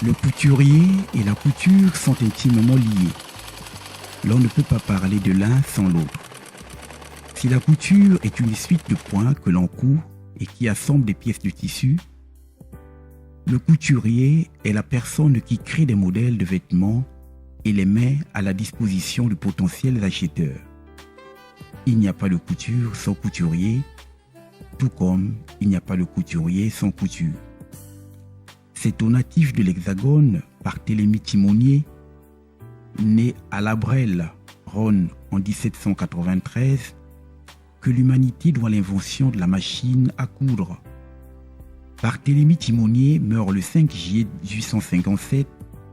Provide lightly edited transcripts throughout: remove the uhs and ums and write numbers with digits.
Le couturier et la couture sont intimement liés. L'on ne peut pas parler de l'un sans l'autre. Si la couture est une suite de points que l'on coud et qui assemble des pièces de tissu, le couturier est la personne qui crée des modèles de vêtements et les met à la disposition de potentiels acheteurs. Il n'y a pas de couture sans couturier, tout comme il n'y a pas de couturier sans couture. C'est au natif de l'Hexagone, Barthélemy Timonier, né à La Brelle, Rhône en 1793, que l'humanité doit l'invention de la machine à coudre. Barthélemy Timonier meurt le 5 juillet 1857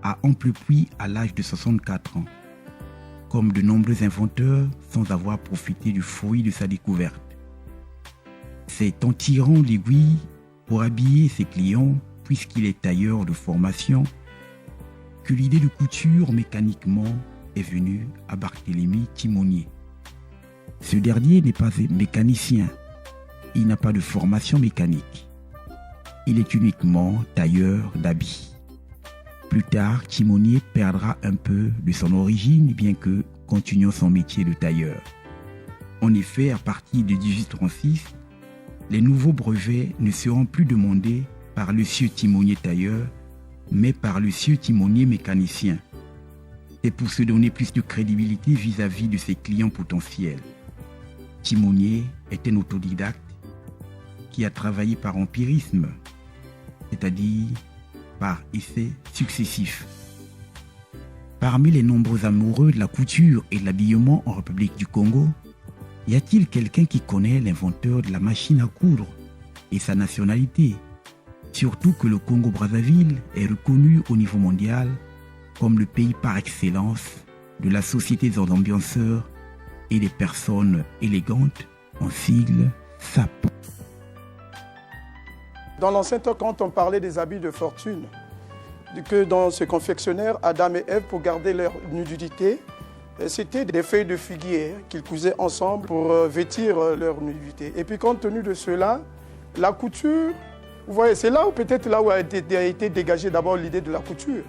à Amplepuis à l'âge de 64 ans, comme de nombreux inventeurs sans avoir profité du fruit de sa découverte. C'est en tirant l'aiguille pour habiller ses clients, puisqu'il est tailleur de formation, que l'idée de couture mécaniquement est venue à Barthélemy Timonier. Ce dernier n'est pas mécanicien, il n'a pas de formation mécanique. Il est uniquement tailleur d'habits. Plus tard, Timonier perdra un peu de son origine, bien que continuant son métier de tailleur. En effet, à partir de 1836, les nouveaux brevets ne seront plus demandés par le sieur Timonier tailleur, mais par le sieur Timonier mécanicien. C'est pour se donner plus de crédibilité vis-à-vis de ses clients potentiels. Timonier est un autodidacte qui a travaillé par empirisme, c'est-à-dire par essais successifs. Parmi les nombreux amoureux de la couture et de l'habillement en République du Congo, y a-t-il quelqu'un qui connaît l'inventeur de la machine à coudre et sa nationalité? Surtout que le Congo-Brazzaville est reconnu au niveau mondial comme le pays par excellence de la société des ambianceurs et des personnes élégantes, en sigle SAP. Dans l'ancien temps, quand on parlait des habits de fortune, que dans ce confectionnaire, Adam et Ève, pour garder leur nudité, c'était des feuilles de figuier qu'ils cousaient ensemble pour vêtir leur nudité. Et puis compte tenu de cela, la couture, vous voyez, c'est là où peut-être là où a été dégagée d'abord l'idée de la couture.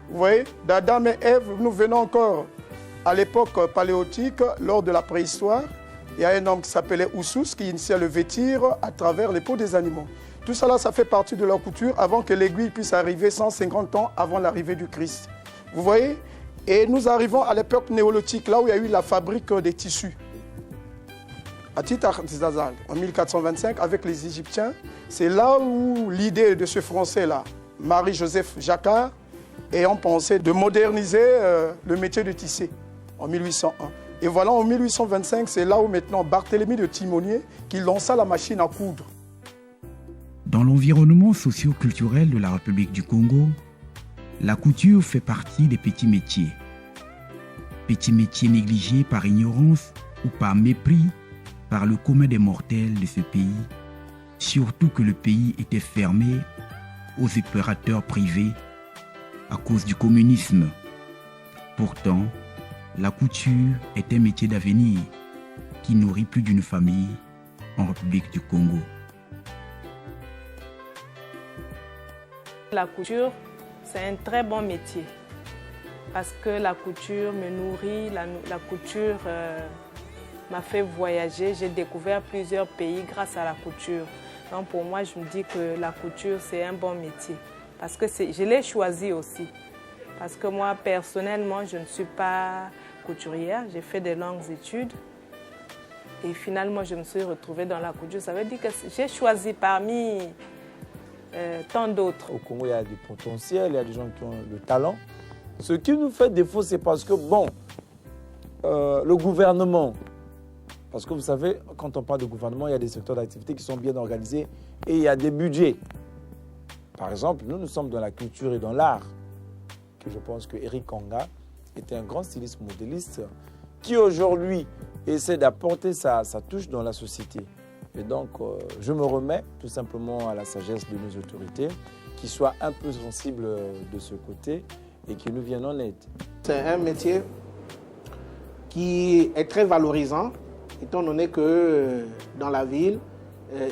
Vous voyez, d'Adam et Ève, nous venons encore à l'époque paléotique, lors de la préhistoire. Il y a un homme qui s'appelait Oussous qui initiait le vêtir à travers les peaux des animaux. Tout cela, ça fait partie de la couture avant que l'aiguille puisse arriver 150 ans avant l'arrivée du Christ. Vous voyez? Et nous arrivons à l'époque néolithique, là où il y a eu la fabrique des tissus. À titre artisanal, en 1425, avec les Égyptiens, c'est là où l'idée de ce Français-là, Marie-Joseph Jacquard, ayant pensé de moderniser le métier de tisser en 1801. Et voilà, en 1825, c'est là où maintenant Barthélemy de Timonier qui lança la machine à coudre. Dans l'environnement socio-culturel de la République du Congo, la couture fait partie des petits métiers. Petits métiers négligés par ignorance ou par mépris par le commun des mortels de ce pays, surtout que le pays était fermé aux opérateurs privés à cause du communisme. Pourtant, la couture est un métier d'avenir qui nourrit plus d'une famille en République du Congo. La couture, c'est un très bon métier parce que la couture me nourrit, la couture m'a fait voyager. J'ai découvert plusieurs pays grâce à la couture. Donc pour moi, je me dis que la couture, c'est un bon métier parce que je l'ai choisi aussi. Parce que moi, personnellement, je ne suis pas couturière. J'ai fait des longues études et finalement, je me suis retrouvée dans la couture. Ça veut dire que j'ai choisi parmi tant d'autres. Au Congo, il y a du potentiel, il y a des gens qui ont le talent. Ce qui nous fait défaut, c'est parce que, le gouvernement, parce que vous savez, quand on parle de gouvernement, il y a des secteurs d'activité qui sont bien organisés et il y a des budgets. Par exemple, nous sommes dans la culture et dans l'art, que je pense que Eric Kanga était un grand styliste modéliste qui aujourd'hui essaie d'apporter sa touche dans la société. Et donc, je me remets tout simplement à la sagesse de nos autorités, qui soient un peu sensibles de ce côté et qui nous viennent en aide. C'est un métier qui est très valorisant, étant donné que dans la ville,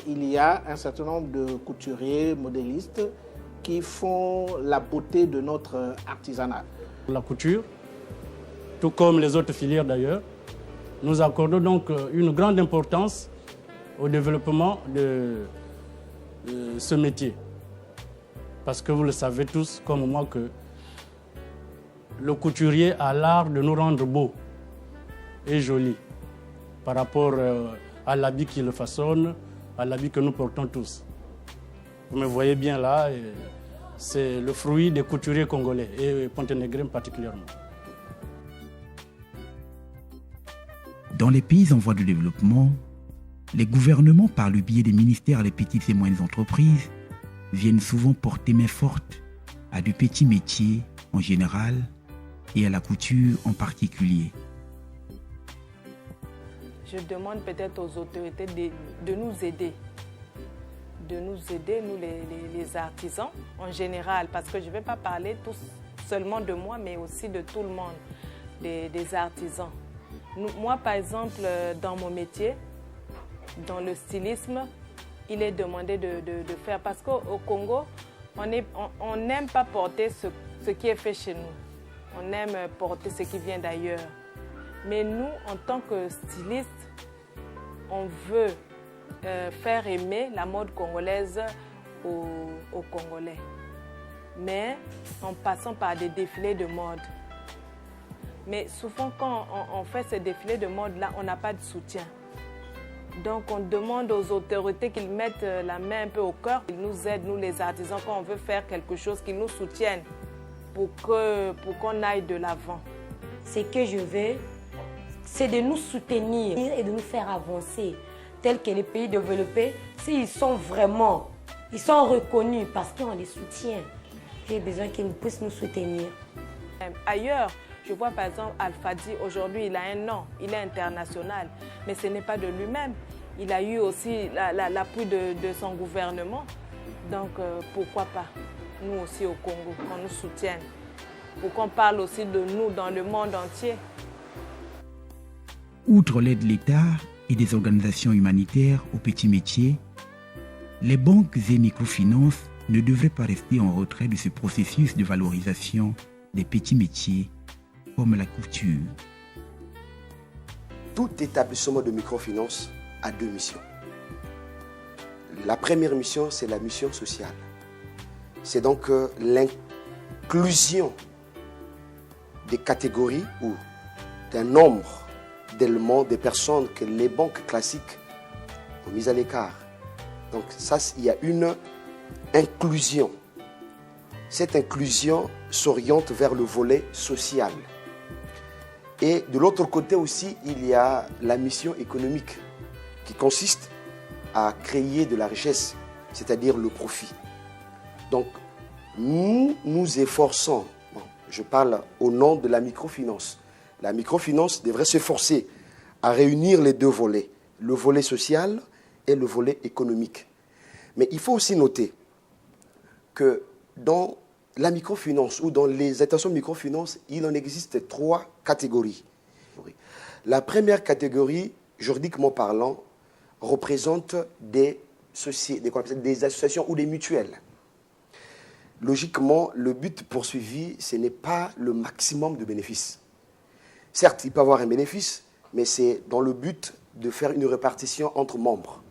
il y a un certain nombre de couturiers, modélistes qui font la beauté de notre artisanat. La couture, tout comme les autres filières d'ailleurs, nous accordons donc une grande importance au développement de ce métier. Parce que vous le savez tous, comme moi, que le couturier a l'art de nous rendre beaux et jolis par rapport à l'habit qui le façonne, à l'habit que nous portons tous. Vous me voyez bien là, c'est le fruit des couturiers congolais et ponténégrins particulièrement. Dans les pays en voie de développement, les gouvernements, par le biais des ministères des petites et moyennes entreprises, viennent souvent porter main forte à du petit métier en général et à la couture en particulier. Je demande peut-être aux autorités de nous aider. De nous aider, nous les artisans en général, parce que je ne vais pas parler seulement de moi, mais aussi de tout le monde, des artisans. Moi, par exemple, dans mon métier, dans le stylisme, il est demandé de faire, parce qu'au Congo, on n'aime pas porter ce qui est fait chez nous. On aime porter ce qui vient d'ailleurs. Mais nous, en tant que stylistes, on veut faire aimer la mode congolaise aux Congolais. Mais en passant par des défilés de mode. Mais souvent, quand on fait ces défilés de mode-là, on n'a pas de soutien. Donc, on demande aux autorités qu'ils mettent la main un peu au cœur. Ils nous aident, nous les artisans, quand on veut faire quelque chose, qu'ils nous soutiennent pour qu'on aille de l'avant. Ce que je veux, c'est de nous soutenir et de nous faire avancer. Tels que les pays développés, s'ils sont vraiment, ils sont reconnus parce qu'on les soutient. J'ai besoin qu'ils puissent nous soutenir. Ailleurs, je vois par exemple Alfadi, aujourd'hui il a un nom, il est international, mais ce n'est pas de lui-même. Il a eu aussi l'appui de son gouvernement. Donc pourquoi pas, nous aussi au Congo, qu'on nous soutienne, pour qu'on parle aussi de nous dans le monde entier. Outre l'aide de l'État et des organisations humanitaires aux petits métiers, les banques et microfinances ne devraient pas rester en retrait de ce processus de valorisation des petits métiers comme la couture. Tout établissement de microfinance a deux missions. La première mission, c'est la mission sociale. C'est donc l'inclusion des catégories ou d'un nombre d'éléments, des personnes que les banques classiques ont mis à l'écart. Donc ça, il y a une inclusion. Cette inclusion s'oriente vers le volet social. Et de l'autre côté aussi, il y a la mission économique qui consiste à créer de la richesse, c'est-à-dire le profit. Donc, nous nous efforçons, je parle au nom de la microfinance. La microfinance devrait s'efforcer à réunir les deux volets, le volet social et le volet économique. Mais il faut aussi noter que dans la microfinance ou dans les établissements de microfinance, il en existe trois catégories. La première catégorie, juridiquement parlant, représente des associations ou des mutuelles. Logiquement, le but poursuivi, ce n'est pas le maximum de bénéfices. Certes, il peut y avoir un bénéfice, mais c'est dans le but de faire une répartition entre membres.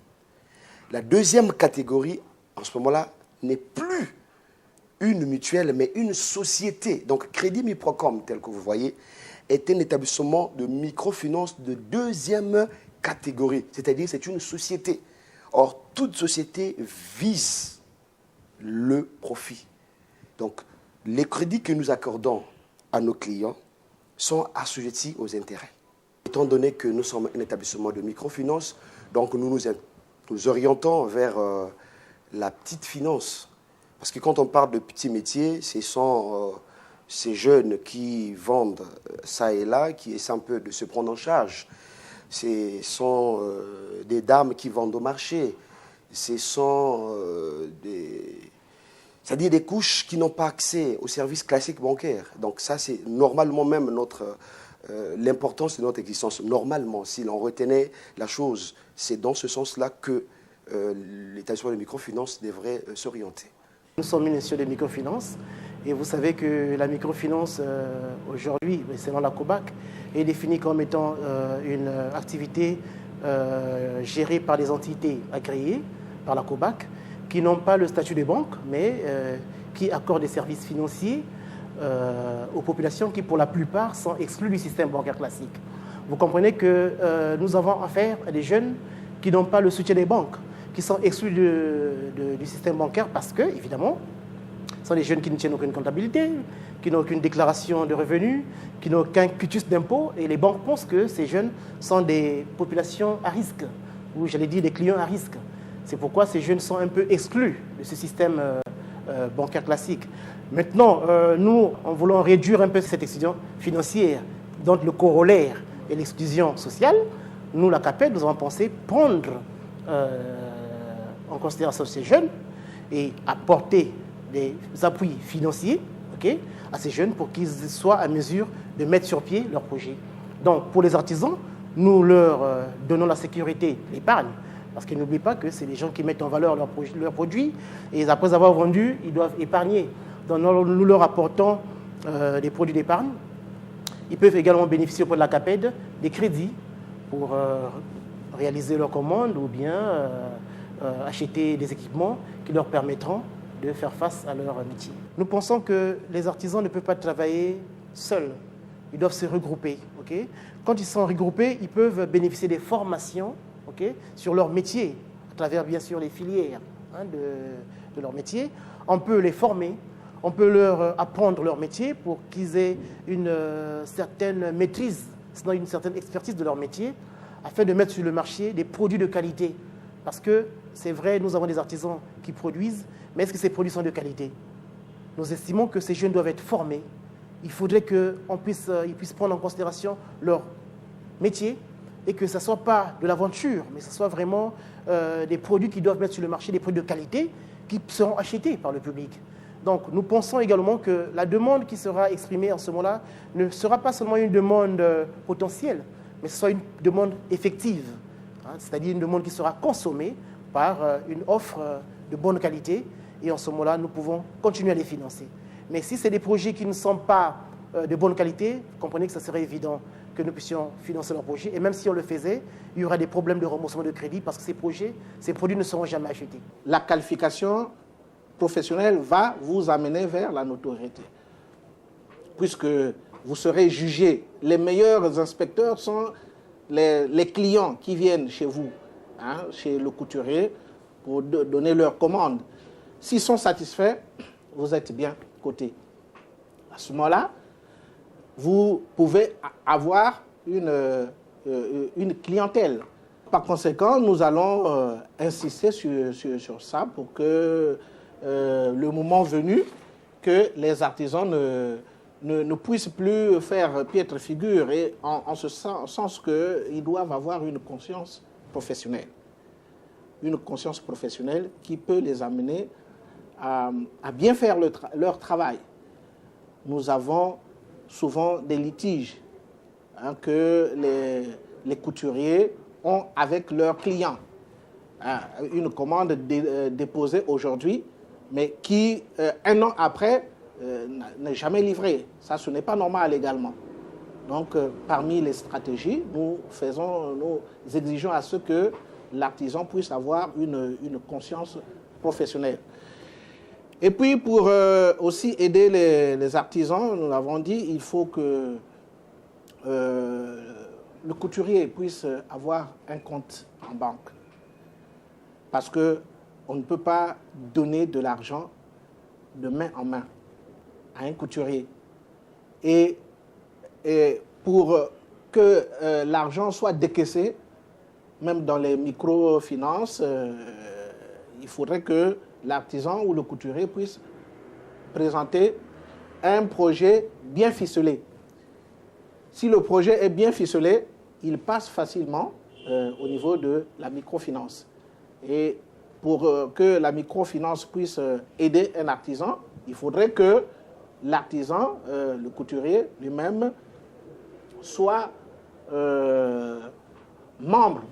La deuxième catégorie, en ce moment-là, n'est plus une mutuelle, mais une société. Donc, Crédit Miprocom, tel que vous voyez, est un établissement de microfinance de deuxième catégorie, c'est-à-dire c'est une société. Or, toute société vise le profit. Donc, les crédits que nous accordons à nos clients sont assujettis aux intérêts. Étant donné que nous sommes un établissement de microfinance, donc nous orientons vers la petite finance. Parce que quand on parle de petits métiers, ce sont ces jeunes qui vendent ça et là, qui essaient un peu de se prendre en charge. Ce sont des dames qui vendent au marché. Ce sont c'est-à-dire des couches qui n'ont pas accès aux services classiques bancaires. Donc ça, c'est normalement même l'importance de notre existence. Normalement, si l'on retenait la chose, c'est dans ce sens-là que l'établissement de microfinance devrait s'orienter. Nous sommes une institution de microfinance et vous savez que la microfinance aujourd'hui, selon la COBAC, est définie comme étant une activité gérée par des entités agréées par la COBAC qui n'ont pas le statut de banque mais qui accordent des services financiers aux populations qui pour la plupart sont exclues du système bancaire classique. Vous comprenez que nous avons affaire à des jeunes qui n'ont pas le soutien des banques, qui sont exclus du système bancaire parce que, évidemment, ce sont des jeunes qui ne tiennent aucune comptabilité, qui n'ont aucune déclaration de revenus, qui n'ont aucun quitus d'impôt. Et les banques pensent que ces jeunes sont des populations à risque, ou j'allais dire des clients à risque. C'est pourquoi ces jeunes sont un peu exclus de ce système bancaire classique. Maintenant, nous, en voulant réduire un peu cette exclusion financière, donc le corollaire et l'exclusion sociale, nous, la CAPED, nous avons pensé prendre en considération ces jeunes et apporter des appuis financiers à ces jeunes pour qu'ils soient à mesure de mettre sur pied leur projet. Donc, pour les artisans, nous leur donnons la sécurité, l'épargne, parce qu'ils n'oublient pas que c'est les gens qui mettent en valeur leurs produits et après avoir vendu, ils doivent épargner. Donc, nous leur apportons des produits d'épargne. Ils peuvent également bénéficier auprès de la CAPED des crédits pour réaliser leurs commandes ou bien acheter des équipements qui leur permettront de faire face à leur métier. Nous pensons que les artisans ne peuvent pas travailler seuls. Ils doivent se regrouper. Quand ils sont regroupés, ils peuvent bénéficier des formations sur leur métier, à travers bien sûr les filières de leur métier. On peut les former, on peut leur apprendre leur métier pour qu'ils aient une certaine maîtrise, sinon une certaine expertise de leur métier, afin de mettre sur le marché des produits de qualité. Parce que c'est vrai, nous avons des artisans qui produisent, mais est-ce que ces produits sont de qualité? Nous estimons que ces jeunes doivent être formés. Il faudrait qu'ils puissent prendre en considération leur métier et que ce ne soit pas de l'aventure, mais que ce soit vraiment des produits qui doivent mettre sur le marché, des produits de qualité qui seront achetés par le public. Donc nous pensons également que la demande qui sera exprimée en ce moment-là ne sera pas seulement une demande potentielle, mais ce sera une demande effective, c'est-à-dire une demande qui sera consommée par une offre de bonne qualité et en ce moment-là, nous pouvons continuer à les financer. Mais si c'est des projets qui ne sont pas de bonne qualité, vous comprenez que ce serait évident que nous puissions financer leurs projets. Et même si on le faisait, il y aura des problèmes de remboursement de crédit parce que ces produits ne seront jamais achetés. La qualification professionnelle va vous amener vers la notoriété. Puisque vous serez jugé. Les meilleurs inspecteurs sont les clients qui viennent chez vous, chez le couturier, pour donner leurs commandes. S'ils sont satisfaits, vous êtes bien coté. À ce moment-là, vous pouvez avoir une clientèle. Par conséquent, nous allons insister sur ça pour que le moment venu, que les artisans ne puissent plus faire piètre figure et en ce sens qu'ils doivent avoir une conscience professionnelle. Une conscience professionnelle qui peut les amener à bien faire leur travail. Nous avons souvent des litiges que les couturiers ont avec leurs clients. Une commande déposée aujourd'hui, mais qui, un an après, n'est jamais livrée. Ça, ce n'est pas normal également. Donc, parmi les stratégies, nous exigeons à ce que l'artisan puisse avoir une conscience professionnelle. Et puis, pour aussi aider les artisans, nous l'avons dit, il faut que le couturier puisse avoir un compte en banque. Parce qu'on ne peut pas donner de l'argent de main en main à un couturier. Et pour que l'argent soit décaissé, même dans les microfinances, il faudrait que l'artisan ou le couturier puisse présenter un projet bien ficelé. Si le projet est bien ficelé, il passe facilement au niveau de la microfinance. Et pour que la microfinance puisse aider un artisan, il faudrait que l'artisan, le couturier lui-même, soit membre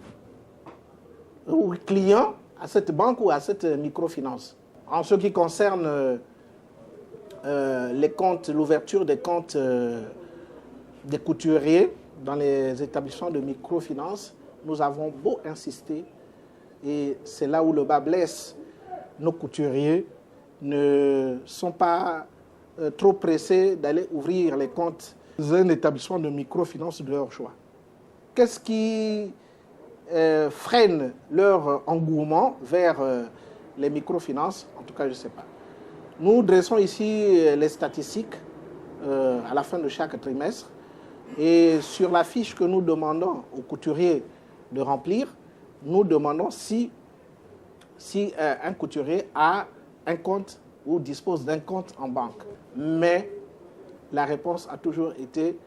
ou client à cette banque ou à cette microfinance. En ce qui concerne les comptes, l'ouverture des comptes des couturiers dans les établissements de microfinance, nous avons beau insister, et c'est là où le bas blesse. Nos couturiers ne sont pas trop pressés d'aller ouvrir les comptes dans un établissement de microfinance de leur choix. Qu'est-ce qui freine leur engouement vers les microfinances? En tout cas, je ne sais pas. Nous dressons ici les statistiques à la fin de chaque trimestre. Et sur la fiche que nous demandons aux couturiers de remplir, nous demandons si un couturier a un compte ou dispose d'un compte en banque. Mais la réponse a toujours été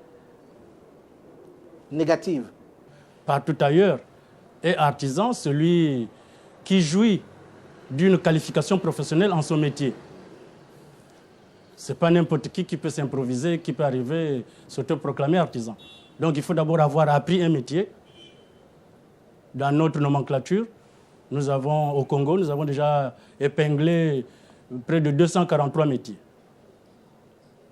négative. Partout ailleurs est artisan celui qui jouit d'une qualification professionnelle en son métier. Ce n'est pas n'importe qui peut s'improviser, qui peut arriver, s'autoproclamer artisan. Donc il faut d'abord avoir appris un métier. Dans notre nomenclature, au Congo, nous avons déjà épinglé près de 243 métiers.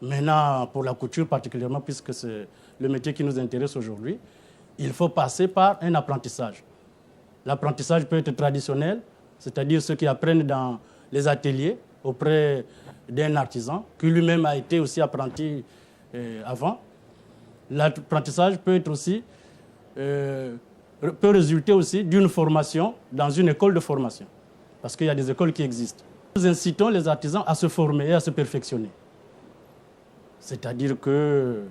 Maintenant, pour la couture particulièrement, puisque c'est le métier qui nous intéresse aujourd'hui, il faut passer par un apprentissage. L'apprentissage peut être traditionnel, c'est-à-dire ceux qui apprennent dans les ateliers auprès d'un artisan, qui lui-même a été aussi apprenti avant. L'apprentissage peut résulter aussi d'une formation dans une école de formation, parce qu'il y a des écoles qui existent. Nous incitons les artisans à se former et à se perfectionner. C'est-à-dire que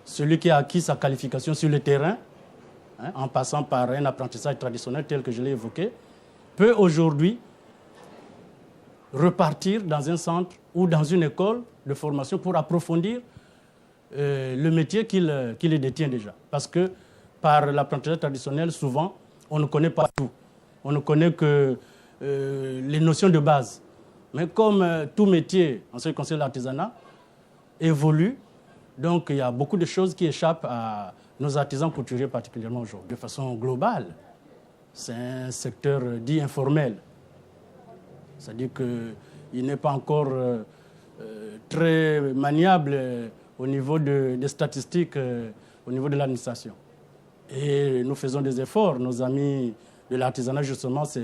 celui qui a acquis sa qualification sur le terrain, en passant par un apprentissage traditionnel tel que je l'ai évoqué, peut aujourd'hui repartir dans un centre ou dans une école de formation pour approfondir le métier qu'il détient déjà. Parce que par l'apprentissage traditionnel, souvent, on ne connaît pas tout. On ne connaît que les notions de base. Mais comme tout métier, en ce qui concerne l'artisanat, évolue, donc il y a beaucoup de choses qui échappent à nos artisans couturiers particulièrement aujourd'hui. De façon globale, c'est un secteur dit informel. C'est-à-dire qu'il n'est pas encore très maniable au niveau des statistiques, au niveau de l'administration. Et nous faisons des efforts. Nos amis de l'artisanat, justement, c'est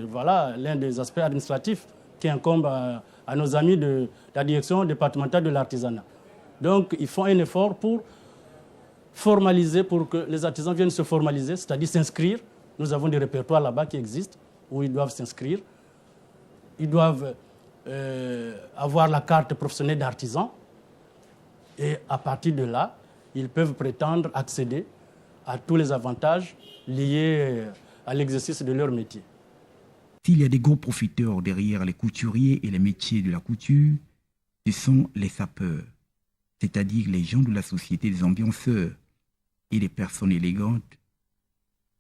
l'un des aspects administratifs qui incombe à nos amis de la direction départementale de l'artisanat. Donc, ils font un effort pour formaliser, pour que les artisans viennent se formaliser, c'est-à-dire s'inscrire. Nous avons des répertoires là-bas qui existent, où ils doivent s'inscrire. Ils doivent avoir la carte professionnelle d'artisan. Et à partir de là, ils peuvent prétendre accéder à tous les avantages liés à l'exercice de leur métier. S'il y a des gros profiteurs derrière les couturiers et les métiers de la couture, ce sont les sapeurs, c'est-à-dire les gens de la société des ambianceurs et les personnes élégantes.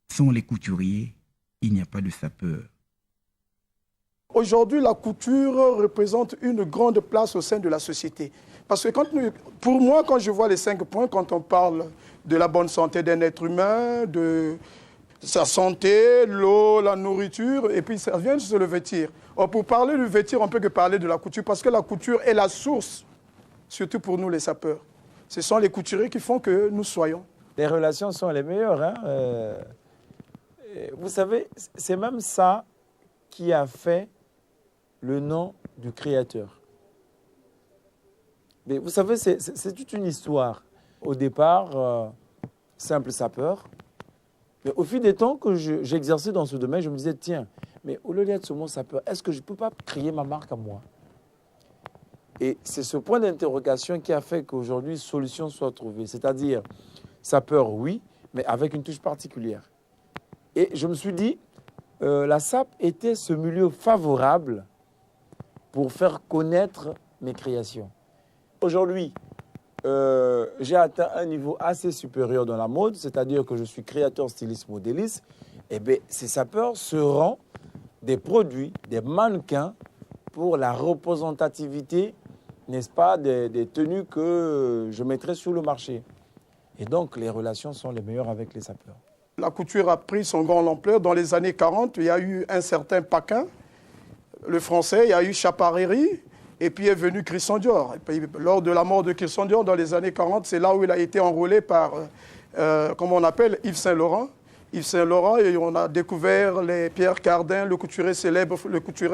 Sans les couturiers, il n'y a pas de sapeurs. Aujourd'hui, la couture représente une grande place au sein de la société. Parce que pour moi, quand je vois les 5 points, quand on parle de la bonne santé d'un être humain, de sa santé, l'eau, la nourriture, et puis ça vient de le vêtir. Or, pour parler du vêtir, on ne peut que parler de la couture, parce que la couture est la source, surtout pour nous les sapeurs. Ce sont les couturiers qui font que nous soyons. Les relations sont les meilleures. Vous savez, c'est même ça qui a fait le nom du créateur. Mais vous savez, c'est toute une histoire. Au départ, simple sapeur. Mais au fil des temps que j'exerçais dans ce domaine, je me disais, tiens, mais au lieu d'être ce mot sapeur, est-ce que je ne peux pas créer ma marque à moi? Et c'est ce point d'interrogation qui a fait qu'aujourd'hui, solution soit trouvée. C'est-à-dire, sapeur, oui, mais avec une touche particulière. Et je me suis dit, la SAP était ce milieu favorable pour faire connaître mes créations. Aujourd'hui, j'ai atteint un niveau assez supérieur dans la mode, c'est-à-dire que je suis créateur, styliste, modéliste. Et bien, ces sapeurs seront des produits, des mannequins pour la représentativité, n'est-ce pas, des tenues que je mettrai sur le marché. Et donc, les relations sont les meilleures avec les sapeurs. La couture a pris son grande ampleur. Dans les années 40, il y a eu un certain Paquin, le français, il y a eu Chaparrerie, et puis est venu Christian Dior. Et puis, lors de la mort de Christian Dior, dans les années 40, c'est là où il a été enrôlé par, comment on appelle, Yves Saint-Laurent. Yves Saint-Laurent, et on a découvert les Pierre Cardin, le couturier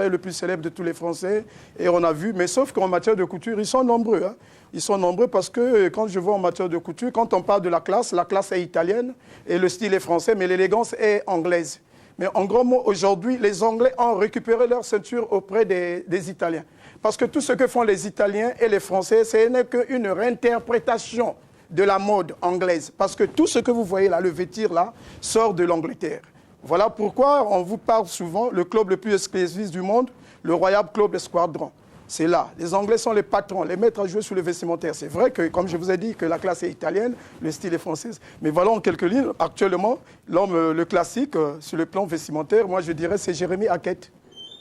le plus célèbre de tous les Français. Et on a vu, mais sauf qu'en matière de couture, ils sont nombreux. Hein. Ils sont nombreux parce que quand je vois en matière de couture, quand on parle de la classe est italienne et le style est français, mais l'élégance est anglaise. Mais en gros mot, aujourd'hui, les Anglais ont récupéré leur ceinture auprès des Italiens. Parce que tout ce que font les Italiens et les Français, ce n'est qu'une réinterprétation de la mode anglaise. Parce que tout ce que vous voyez là, le vêtir là, sort de l'Angleterre. Voilà pourquoi on vous parle souvent, le club le plus exclusif du monde, le Royal Club Squadron. C'est là. Les Anglais sont les patrons, les maîtres à jouer sous le vestimentaire. C'est vrai que, comme je vous ai dit, que la classe est italienne, le style est français. Mais voilà en quelques lignes, actuellement, l'homme, le classique, sur le plan vestimentaire, moi je dirais c'est Jérémy Hackett.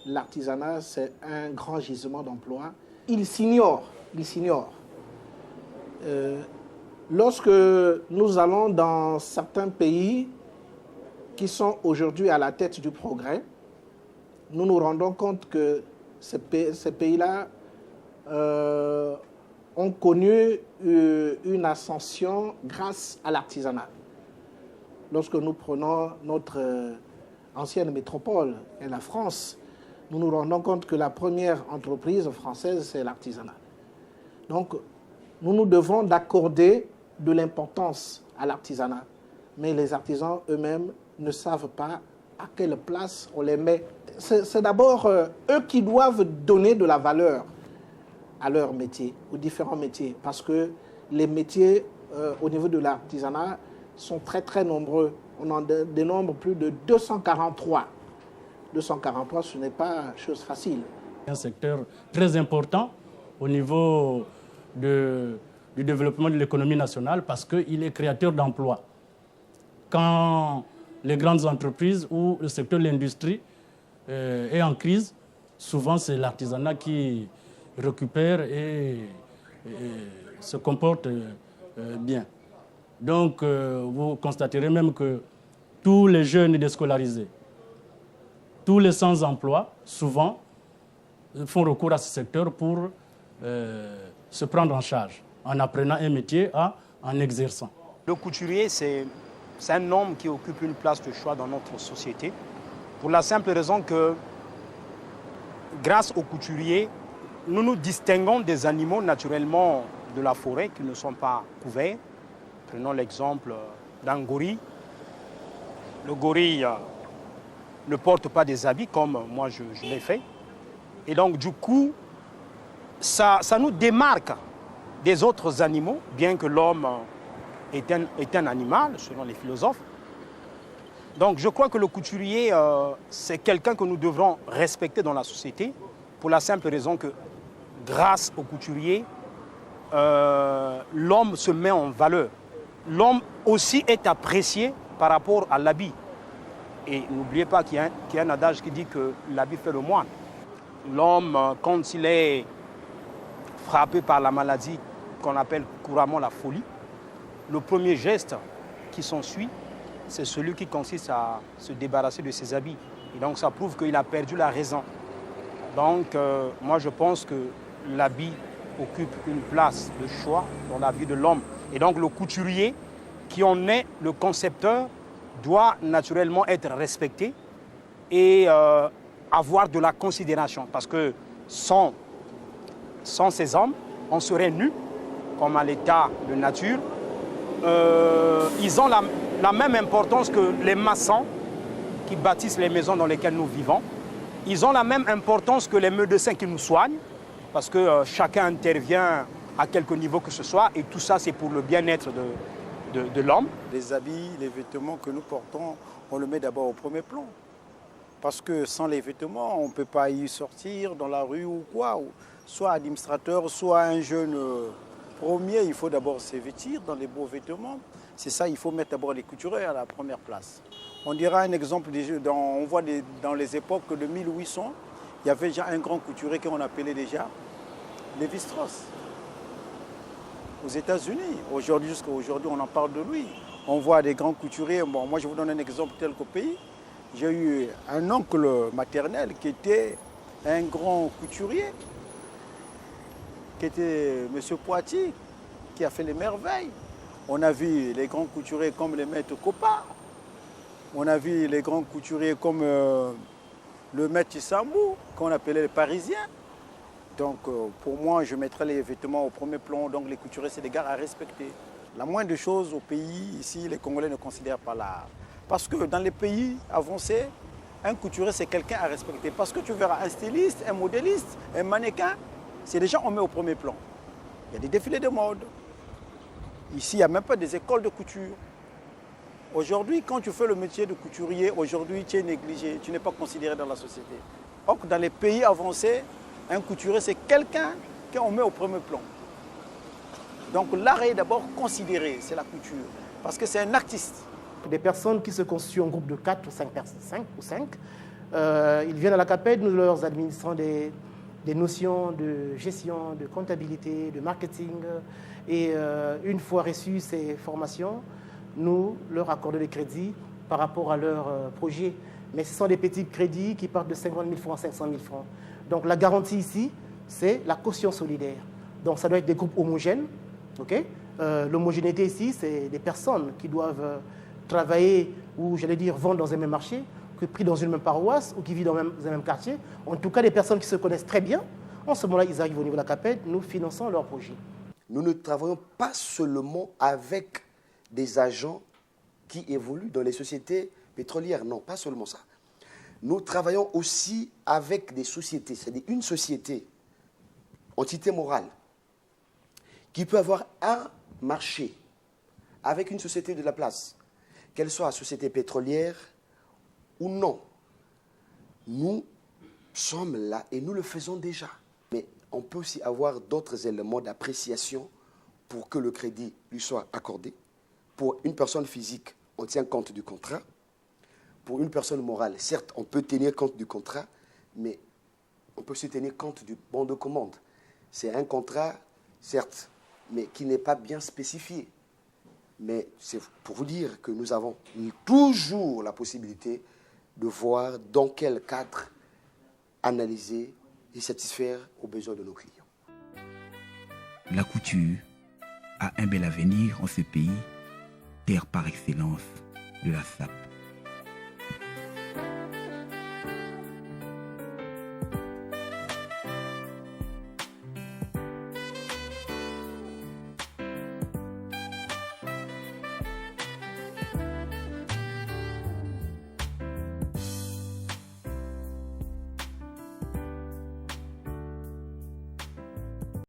L'artisanat, c'est un grand gisement d'emploi. Il s'ignore. Lorsque nous allons dans certains pays qui sont aujourd'hui à la tête du progrès, nous nous rendons compte que ces pays-là ont connu une ascension grâce à l'artisanat. Lorsque nous prenons notre ancienne métropole et la France, nous nous rendons compte que la première entreprise française, c'est l'artisanat. Donc, nous nous devons d'accorder de l'importance à l'artisanat. Mais les artisans eux-mêmes ne savent pas à quelle place on les met. C'est d'abord eux qui doivent donner de la valeur à leur métier, aux différents métiers. Parce que les métiers au niveau de l'artisanat sont très très nombreux. On en dénombre plus de 243. 243, ce n'est pas chose facile. Un secteur très important au niveau du développement de l'économie nationale parce qu'il est créateur d'emplois. Quand les grandes entreprises ou le secteur de l'industrie est en crise, souvent c'est l'artisanat qui récupère et se comporte bien. Donc vous constaterez même que tous les jeunes déscolarisés, tous les sans-emploi, souvent, font recours à ce secteur pour se prendre en charge, en apprenant un métier, en exerçant. Le couturier, c'est un homme qui occupe une place de choix dans notre société, pour la simple raison que, grâce au couturier, nous nous distinguons des animaux naturellement de la forêt qui ne sont pas couverts. Prenons l'exemple d'un gorille. Le gorille ne porte pas des habits comme moi je l'ai fait. Et donc du coup, ça nous démarque des autres animaux, bien que l'homme est un animal, selon les philosophes. Donc je crois que le couturier, c'est quelqu'un que nous devrons respecter dans la société, pour la simple raison que grâce au couturier, l'homme se met en valeur. L'homme aussi est apprécié par rapport à l'habit. Et n'oubliez pas qu'il y a un adage qui dit que l'habit fait le moine. L'homme, quand il est frappé par la maladie qu'on appelle couramment la folie, le premier geste qui s'ensuit, c'est celui qui consiste à se débarrasser de ses habits. Et donc ça prouve qu'il a perdu la raison. Donc moi je pense que l'habit occupe une place de choix dans la vie de l'homme. Et donc le couturier, qui en est le concepteur, doit naturellement être respecté et avoir de la considération. Parce que sans ces hommes, on serait nus, comme à l'état de nature. Ils ont la même importance que les maçons qui bâtissent les maisons dans lesquelles nous vivons. Ils ont la même importance que les médecins qui nous soignent, parce que chacun intervient à quelque niveau que ce soit, et tout ça c'est pour le bien-être de l'homme. Les habits, les vêtements que nous portons, on le met d'abord au premier plan. Parce que sans les vêtements, on ne peut pas y sortir dans la rue ou quoi. Soit administrateur, soit un jeune premier, il faut d'abord se vêtir dans les beaux vêtements. C'est ça, il faut mettre d'abord les couturiers à la première place. On dira un exemple, on voit dans les époques de 1800, il y avait déjà un grand couturier qu'on appelait déjà Lévi-Strauss. Aux États-Unis. Aujourd'hui, jusqu'à aujourd'hui, on en parle de lui. On voit des grands couturiers. Bon, moi, je vous donne un exemple tel qu'au pays. J'ai eu un oncle maternel qui était un grand couturier qui était M. Poitiers, qui a fait les merveilles. On a vu les grands couturiers comme les maîtres Copa. On a vu les grands couturiers comme le maître Sambou, qu'on appelait les Parisiens. Donc pour moi, je mettrais les vêtements au premier plan. Donc les couturiers, c'est des gars à respecter. La moindre chose au pays, ici, les Congolais ne considèrent pas l'art. Parce que dans les pays avancés, un couturier, c'est quelqu'un à respecter. Parce que tu verras un styliste, un modéliste, un mannequin, c'est des gens qu'on met au premier plan. Il y a des défilés de mode. Ici, il n'y a même pas des écoles de couture. Aujourd'hui, quand tu fais le métier de couturier, aujourd'hui, tu es négligé, tu n'es pas considéré dans la société. Or, dans les pays avancés, un couturier, c'est quelqu'un qu'on met au premier plan. Donc l'art est d'abord considéré, c'est la couture, parce que c'est un artiste. Des personnes qui se constituent en groupe de 4 ou 5 personnes, ils viennent à la CAPED, nous leur administrons des notions de gestion, de comptabilité, de marketing. Et une fois reçues ces formations, nous leur accordons des crédits par rapport à leur projet. Mais ce sont des petits crédits qui partent de 50 000 francs à 500 000 francs. Donc la garantie ici, c'est la caution solidaire. Donc ça doit être des groupes homogènes. Okay? L'homogénéité ici, c'est des personnes qui doivent travailler ou, j'allais dire, vendre dans un même marché, pris dans une même paroisse ou qui vivent dans un même quartier. En tout cas, des personnes qui se connaissent très bien. En ce moment-là, ils arrivent au niveau de la CAPED, nous finançons leur projet. Nous ne travaillons pas seulement avec des agents qui évoluent dans les sociétés pétrolières. Non, pas seulement ça. Nous travaillons aussi avec des sociétés, c'est-à-dire une société, entité morale, qui peut avoir un marché avec une société de la place, qu'elle soit société pétrolière ou non. Nous sommes là et nous le faisons déjà. Mais on peut aussi avoir d'autres éléments d'appréciation pour que le crédit lui soit accordé. Pour une personne physique, on tient compte du contrat. Pour une personne morale, certes, on peut tenir compte du contrat, mais on peut aussi tenir compte du bon de commande. C'est un contrat, certes, mais qui n'est pas bien spécifié. Mais c'est pour vous dire que nous avons toujours la possibilité de voir dans quel cadre analyser et satisfaire aux besoins de nos clients. La couture a un bel avenir en ce pays, terre par excellence de la sape.